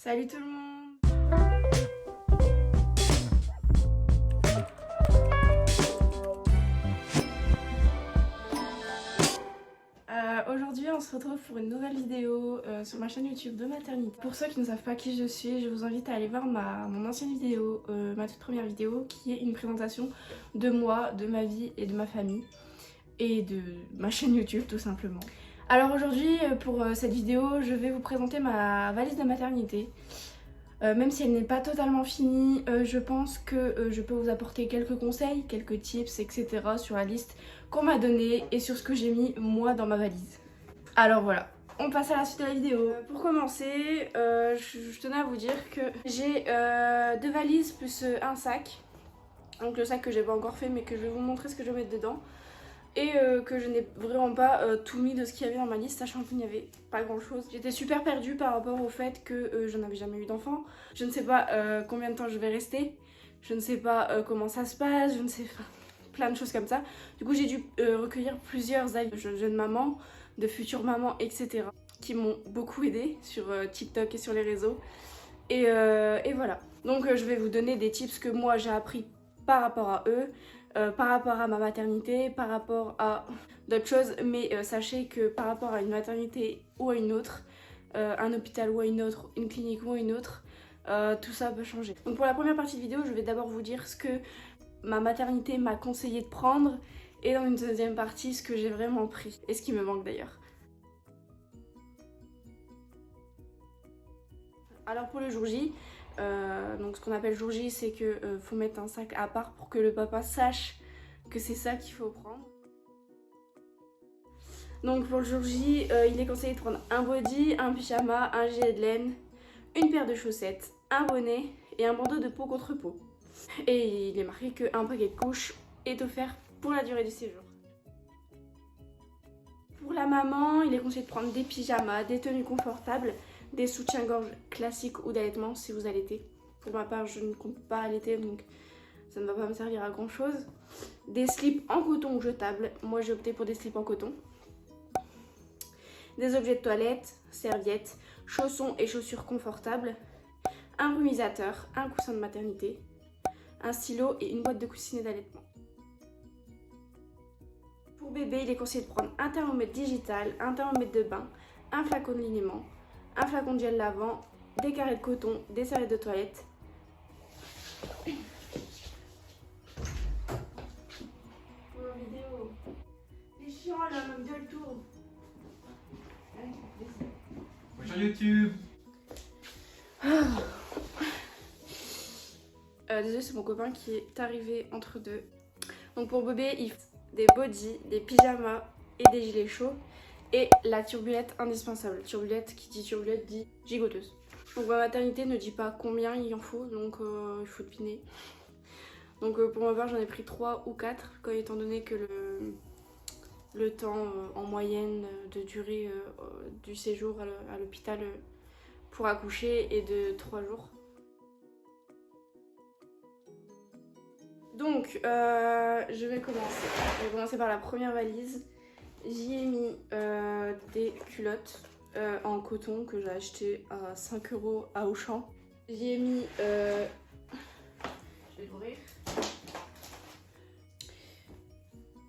Salut tout le monde. Aujourd'hui on se retrouve pour une nouvelle vidéo sur ma chaîne YouTube de maternité. Pour ceux qui ne savent pas qui je suis, je vous invite à aller voir mon ancienne vidéo, ma toute première vidéo, qui est une présentation de moi, de ma vie et de ma famille et de ma chaîne YouTube tout simplement. Alors aujourd'hui pour cette vidéo je vais vous présenter ma valise de maternité. Même si elle n'est pas totalement finie, je pense que je peux vous apporter quelques conseils, quelques tips, etc. sur la liste qu'on m'a donnée et sur ce que j'ai mis moi dans ma valise. Alors voilà, on passe à la suite de la vidéo. Pour commencer, je tenais à vous dire que j'ai 2 valises plus un sac. Donc le sac que j'ai pas encore fait mais que je vais vous montrer ce que je vais mettre dedans. Et que je n'ai vraiment pas tout mis de ce qu'il y avait dans ma liste, sachant qu'il n'y avait pas grand chose. J'étais super perdue par rapport au fait que je n'avais jamais eu d'enfant. Je ne sais pas combien de temps je vais rester, je ne sais pas comment ça se passe, je ne sais pas, plein de choses comme ça. Du coup j'ai dû recueillir plusieurs avis de jeunes mamans, de futures mamans, etc. qui m'ont beaucoup aidée sur TikTok et sur les réseaux. Et voilà. Donc je vais vous donner des tips que moi j'ai appris par rapport à eux. Par rapport à ma maternité, par rapport à d'autres choses, mais sachez que par rapport à une maternité ou à une autre, un hôpital ou à une autre, une clinique ou à une autre, tout ça peut changer. Donc pour la première partie de vidéo, je vais d'abord vous dire ce que ma maternité m'a conseillé de prendre et dans une deuxième partie, ce que j'ai vraiment pris et ce qui me manque d'ailleurs. Alors pour le jour J, donc ce qu'on appelle jour J, c'est que faut mettre un sac à part pour que le papa sache que c'est ça qu'il faut prendre. Donc pour le jour J, il est conseillé de prendre un body, un pyjama, un gilet de laine, une paire de chaussettes, un bonnet et un bandeau de peau contre peau. Et il est marqué qu'un paquet de couches est offert pour la durée du séjour. Pour la maman, il est conseillé de prendre des pyjamas, des tenues confortables, des soutiens-gorge classiques ou d'allaitement si vous allaitez. Pour ma part, je ne compte pas allaiter, donc ça ne va pas me servir à grand chose. Des slips en coton ou jetables. Moi, j'ai opté pour des slips en coton. Des objets de toilette, serviettes, chaussons et chaussures confortables. Un brumisateur, un coussin de maternité, un stylo et une boîte de coussinets d'allaitement. Pour bébé, il est conseillé de prendre un thermomètre digital, un thermomètre de bain, un flacon de liniment, un flacon de gel lavant, des carrés de coton, des serviettes de toilette. Pour la vidéo. C'est chiant là, ma gueule tourne. Allez, descends. Bonjour YouTube. Désolé, c'est mon copain qui est arrivé entre deux. Donc pour bébé, il faut des bodys, des pyjamas et des gilets chauds. Et la turbulette indispensable. Turbulette, qui dit turbulette dit gigoteuse. Donc ma maternité ne dit pas combien il en faut, donc il faut deviner. Donc pour ma part j'en ai pris 3 ou 4, étant donné que le temps en moyenne de durée du séjour à l'hôpital pour accoucher est de 3 jours. Donc je vais commencer par la première valise. J'y ai mis des culottes en coton que j'ai acheté à 5 € à Auchan. J'y ai mis, je vais l'ouvrir,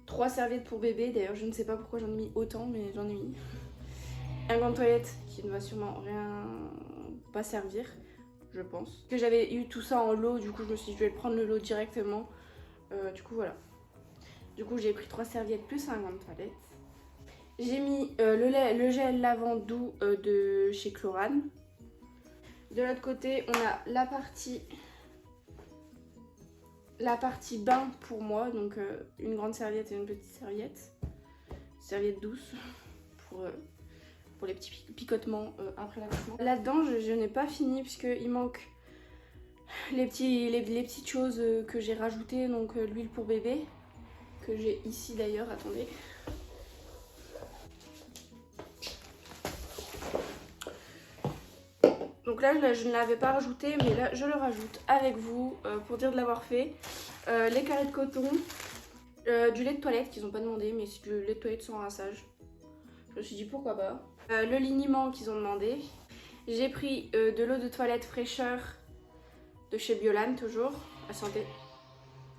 3 serviettes pour bébé. D'ailleurs je ne sais pas pourquoi j'en ai mis autant, mais j'en ai mis. Un gant de toilette qui ne va sûrement rien pas servir, je pense. Que j'avais eu tout ça en lot, du coup je me suis dit je vais prendre le lot directement. Du coup voilà. Du coup j'ai pris 3 serviettes plus un gant de toilette. J'ai mis le gel lavant doux de chez Chlorane. De l'autre côté, on a la partie bain pour moi, donc une grande serviette et une petite serviette. Serviette douce pour les petits picotements après l'accouchement. Là-dedans, je n'ai pas fini puisqu'il manque les petites choses que j'ai rajoutées, donc l'huile pour bébé, que j'ai ici d'ailleurs, attendez. Donc là, je ne l'avais pas rajouté, mais là, je le rajoute avec vous pour dire de l'avoir fait. Les carrés de coton, du lait de toilette qu'ils n'ont pas demandé, mais c'est du lait de toilette sans rinçage. Je me suis dit pourquoi pas. Le liniment qu'ils ont demandé. J'ai pris de l'eau de toilette fraîcheur de chez Biolan, toujours. À santé.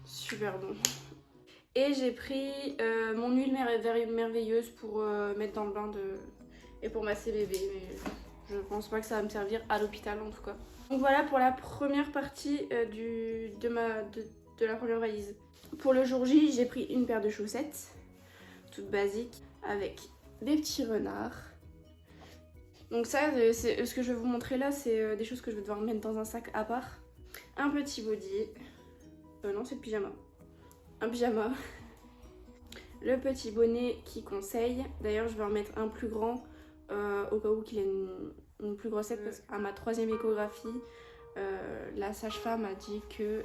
Super bon. Et j'ai pris mon huile merveilleuse pour mettre dans le bain et pour masser bébé. Mais je pense pas que ça va me servir à l'hôpital en tout cas. Donc voilà pour la première partie de la première valise. Pour le jour J, j'ai pris une paire de chaussettes, toute basique, avec des petits renards. Donc ça, ce que je vais vous montrer là, c'est des choses que je vais devoir mettre dans un sac à part. Un petit body. Non, c'est le pyjama. Un pyjama. Le petit bonnet qui conseille. D'ailleurs, je vais en mettre un plus grand au cas où qu'il ait une plus grosse tête. Parce qu'à ma 3e échographie, la sage-femme a dit qu'il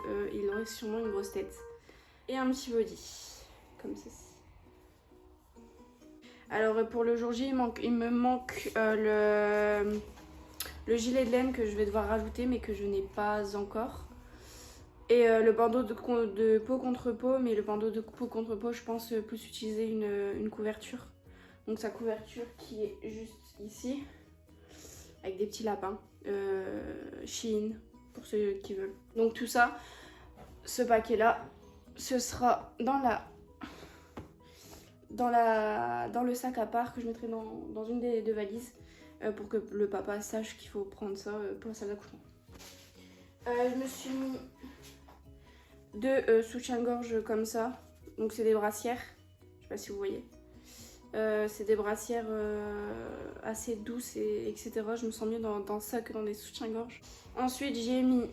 aurait sûrement une grosse tête. Et un petit body, comme ceci. Alors pour le jour J, il me manque le gilet de laine que je vais devoir rajouter mais que je n'ai pas encore. Et le bandeau de peau contre peau, mais le bandeau de peau contre peau, je pense plus utiliser une couverture. Donc sa couverture qui est juste ici, avec des petits lapins, Shein, pour ceux qui veulent. Donc tout ça, ce paquet-là, ce sera dans le sac à part que je mettrai dans une des deux valises pour que le papa sache qu'il faut prendre ça pour la salle d'accouchement. Je me suis mis 2 soutiens-gorge comme ça, donc c'est des brassières, je sais pas si vous voyez. C'est des brassières assez douces etc. Je me sens mieux dans ça que dans des soutiens-gorge. Ensuite j'ai mis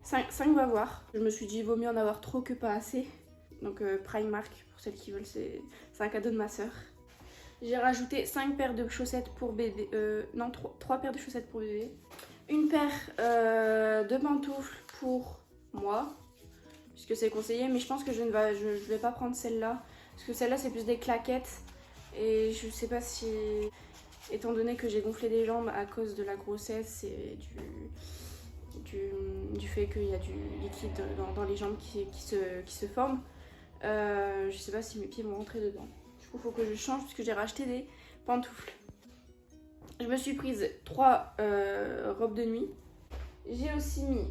5 bavoirs. Je me suis dit il vaut mieux en avoir trop que pas assez. Donc Primark pour celles qui veulent, c'est un cadeau de ma soeur. J'ai rajouté 5 paires de chaussettes pour bébé, non 3 paires de chaussettes pour bébé. Une paire de pantoufles pour moi, puisque c'est conseillé, mais je pense que je vais pas prendre celle-là, parce que celle-là c'est plus des claquettes, et je sais pas si, étant donné que j'ai gonflé des jambes à cause de la grossesse et du fait qu'il y a du liquide dans les jambes qui se forme, je sais pas si mes pieds vont rentrer dedans. Du coup il faut que je change puisque j'ai racheté des pantoufles. Je me suis prise 3 robes de nuit. J'ai aussi mis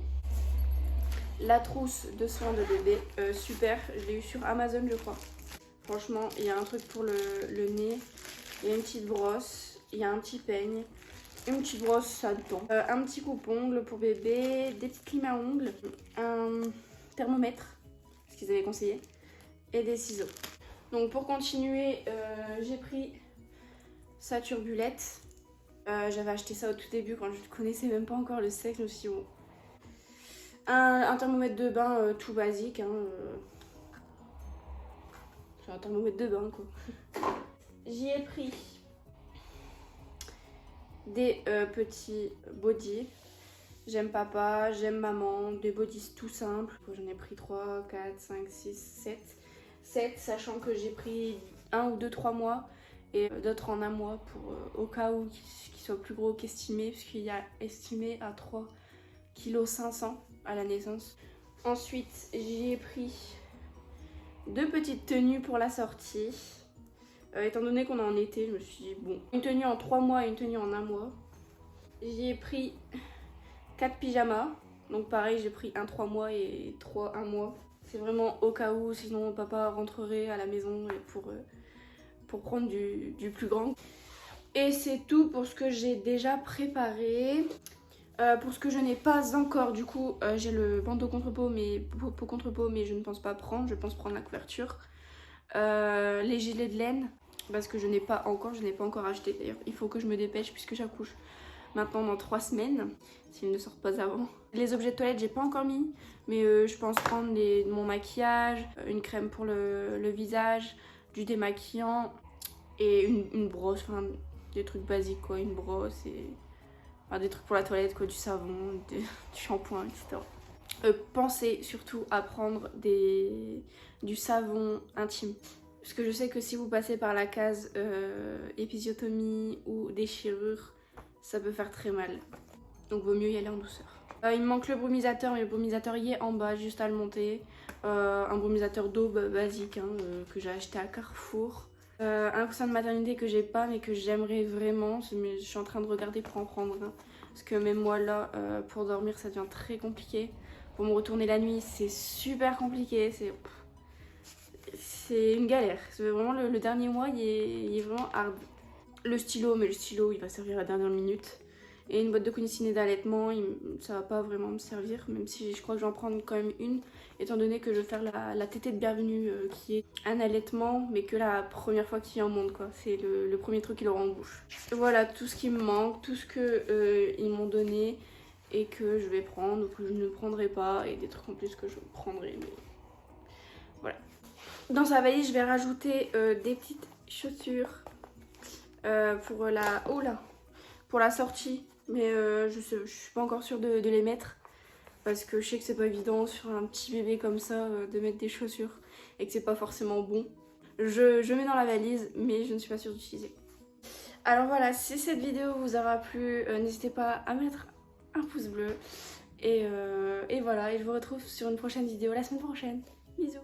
la trousse de soins de bébé, super, je l'ai eu sur Amazon je crois. Franchement, il y a un truc pour le nez, il y a une petite brosse, il y a un petit peigne, une petite brosse à dents, un petit coupe-ongles pour bébé, des petites limes à ongles, un thermomètre, ce qu'ils avaient conseillé, et des ciseaux. Donc pour continuer, j'ai pris sa turbulette. J'avais acheté ça au tout début quand je ne connaissais même pas encore le sexe, je me suis dit bon. Un thermomètre de bain tout basique, hein, c'est un thermomètre de bain quoi. J'y ai pris des petits bodys. J'aime papa, j'aime maman, des bodys tout simples. J'en ai pris 3, 4, 5, 6, 7. 7, sachant que j'ai pris 1 ou 2, 3 mois et d'autres en 1 mois pour au cas où qu'il soit plus gros qu'estimé, puisqu'il y a estimé à 3,5 kg à la naissance. Ensuite, j'y ai pris 2 petites tenues pour la sortie. Étant donné qu'on est en été, je me suis dit bon, une tenue en 3 mois et une tenue en 1 mois. J'y ai pris 4 pyjamas. Donc pareil, j'ai pris un 3 mois et 3 1 mois. C'est vraiment au cas où, sinon papa rentrerait à la maison pour prendre du plus grand. Et c'est tout pour ce que j'ai déjà préparé. Pour ce que je n'ai pas encore, du coup, j'ai le bandeau contre peau, peau contre peau, mais je ne pense pas prendre. Je pense prendre la couverture. Les gilets de laine, parce que je n'ai pas encore acheté. D'ailleurs, il faut que je me dépêche puisque j'accouche maintenant dans 3 semaines, s'il ne sort pas avant. Les objets de toilette, j'ai pas encore mis, mais je pense prendre mon maquillage, une crème pour le visage, du démaquillant et une brosse, enfin des trucs basiques quoi, une brosse et enfin, des trucs pour la toilette quoi, du savon, du shampoing, etc. Pensez surtout à prendre du savon intime. Parce que je sais que si vous passez par la case épisiotomie ou déchirure, ça peut faire très mal. Donc vaut mieux y aller en douceur. Il me manque le brumisateur, mais le brumisateur y est en bas, juste à le monter. Un brumisateur d'eau basique hein, que j'ai acheté à Carrefour. Un coussin de maternité que j'ai pas mais que j'aimerais vraiment, mais je suis en train de regarder pour en prendre un. Parce que même moi là, pour dormir ça devient très compliqué. Pour me retourner la nuit c'est super compliqué, c'est une galère. C'est vraiment le dernier mois il est vraiment hard. Le stylo, mais le stylo il va servir à la dernière minute. Et une boîte de conditionné d'allaitement, ça va pas vraiment me servir, même si je crois que j'en prends quand même une, étant donné que je vais faire la tétée de bienvenue qui est un allaitement, mais que la première fois qu'il en monte quoi. C'est le premier truc qu'il aura en bouche. Voilà tout ce qui me manque, tout ce que ils m'ont donné et que je vais prendre ou que je ne prendrai pas, et des trucs en plus que je prendrai, mais voilà. Dans sa valise, je vais rajouter des petites chaussures pour la... Oh là, pour la sortie. Mais je suis pas encore sûre de les mettre. Parce que je sais que c'est pas évident sur un petit bébé comme ça de mettre des chaussures. Et que c'est pas forcément bon. Je mets dans la valise mais je ne suis pas sûre d'utiliser. Alors voilà, si cette vidéo vous aura plu, n'hésitez pas à mettre un pouce bleu. Et voilà, et je vous retrouve sur une prochaine vidéo la semaine prochaine. Bisous.